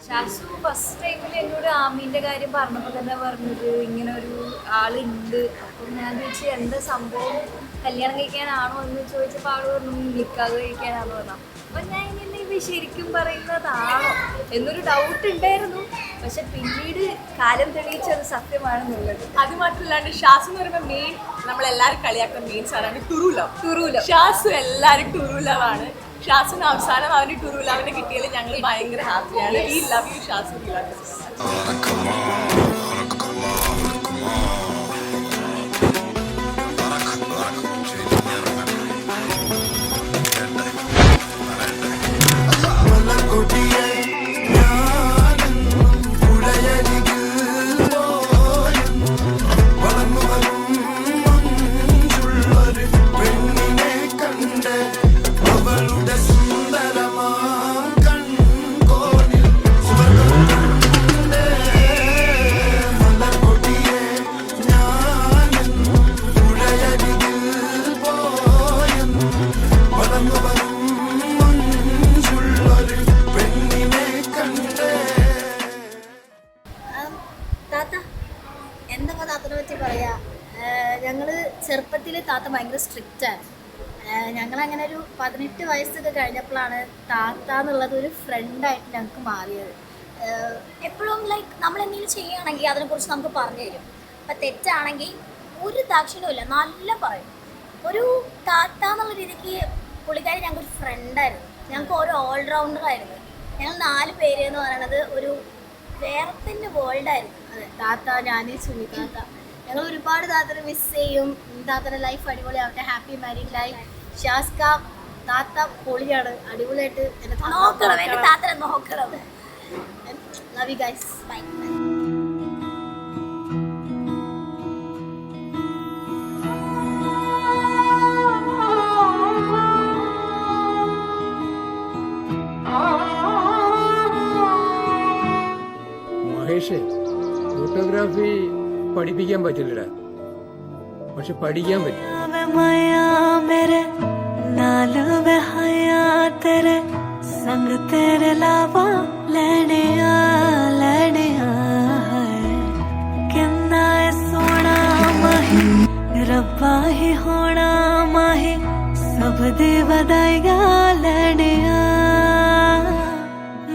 ഷാസു first ടൈമിൽ എന്നോട് ആമീൻ്റെ കാര്യം പറഞ്ഞപ്പോൾ തന്നെ പറഞ്ഞത് ഇങ്ങനെ ഒരു ആളുണ്ട്. അപ്പം ഞാൻ ചോദിച്ചു എന്താ സംഭവം, കല്യാണം കഴിക്കാനാണോ എന്ന് ചോദിച്ചപ്പോൾ ആൾ പറഞ്ഞു നിക്കാതെ കഴിക്കാനാണോ പറഞ്ഞു. അപ്പം ഞാൻ ഇങ്ങനെ ഇത് ശരിക്കും പറയുന്നതാണോ എന്നൊരു ഡൗട്ട് ഉണ്ടായിരുന്നു. പക്ഷെ പിന്നീട് കാലം തെളിയിച്ചത് സത്യമാണെന്നുള്ളത്. അത് മാത്രമല്ലാണ്ട് ഷാസു എന്ന് പറയുമ്പോൾ മെയിൻ നമ്മളെല്ലാവരും കളിയാക്കുന്ന മെയിൻ സാധനമാണ് ടുറു. ഷാസു എല്ലാവരും ടുറു ലവ് ആണ്. ഷാസുവിന് അവസാനം അവന് ടുറു ലവിനെ കിട്ടിയതിൽ ഞങ്ങൾ ഭയങ്കര ഹാപ്പിയാണ്. We love you Shasu. എന്തൊക്കെ താത്തനെ പറ്റി പറയാ, ഞങ്ങൾ ചെറുപ്പത്തിൽ താത്ത ഭയങ്കര സ്ട്രിക്റ്റാണ്. ഞങ്ങളങ്ങനെ ഒരു 18 വയസ്സൊക്കെ കഴിഞ്ഞപ്പോഴാണ് താത്ത എന്നുള്ളത് ഒരു ഫ്രണ്ടായിട്ട് ഞങ്ങൾക്ക് മാറിയത്. എപ്പോഴും ലൈക്ക് നമ്മളെന്തെങ്കിലും ചെയ്യുകയാണെങ്കിൽ അതിനെക്കുറിച്ച് നമുക്ക് പറഞ്ഞു തരും. അപ്പം തെറ്റാണെങ്കിൽ ഒരു ദാക്ഷിണ്യമില്ല, നല്ല പറയും. ഒരു താത്ത എന്നുള്ള രീതിക്ക് പുള്ളിക്കാരി ഞങ്ങൾക്കൊരു ഫ്രണ്ടായിരുന്നു. ഞങ്ങൾക്ക് ഓരോ ഓൾറൗണ്ടറായിരുന്നു. ഞങ്ങൾ 4 പേര് എന്ന് പറയുന്നത് ഒരു വേറെ തന്നെ വേൾഡായിരുന്നു. അതെ, താത്ത, ഞാൻ, സുനി താത്ത. ഞങ്ങൾ ഒരുപാട് താത്തനെ മിസ് ചെയ്യും. താത്തയുടെ ലൈഫ് അടിപൊളിയാവട്ടെ, ഹാപ്പി മാരീഡ് ലൈഫ്. ഷാസ്ക താത്ത പൊളിയാണ്, അടിപൊളിയായിട്ട് നോക്കണം, എൻ്റെ താത്തനെ നോക്കണം. Love you guys, bye. മഹേഷേ, ഫോട്ടോഗ്രാഫി പഠിപ്പിക്കാൻ പറ്റില്ലടാ, പക്ഷെ പഠിക്കാൻ പറ്റും. संग तेरे लावा लेने किन्ना सोना माही रब्बा ही होना माही सब दी वदाइया लेने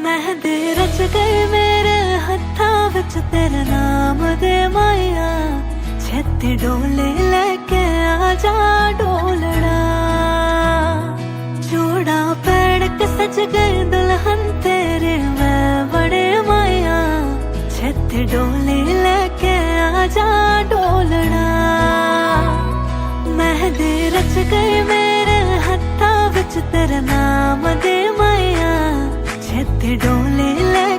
मेहंदी रच गई मेरे हत्था विच तेरे नाम दे माया छेती डोले लेके आजा डोलना जोड़ा पैड़ के सज गए दुल्हन तेरे मैं बड़े माया छेती डोले लेके आजा डोलना मेहंदी रच गई मेरे हत्था विच तेरे नाम दे माया छेती डोले लेके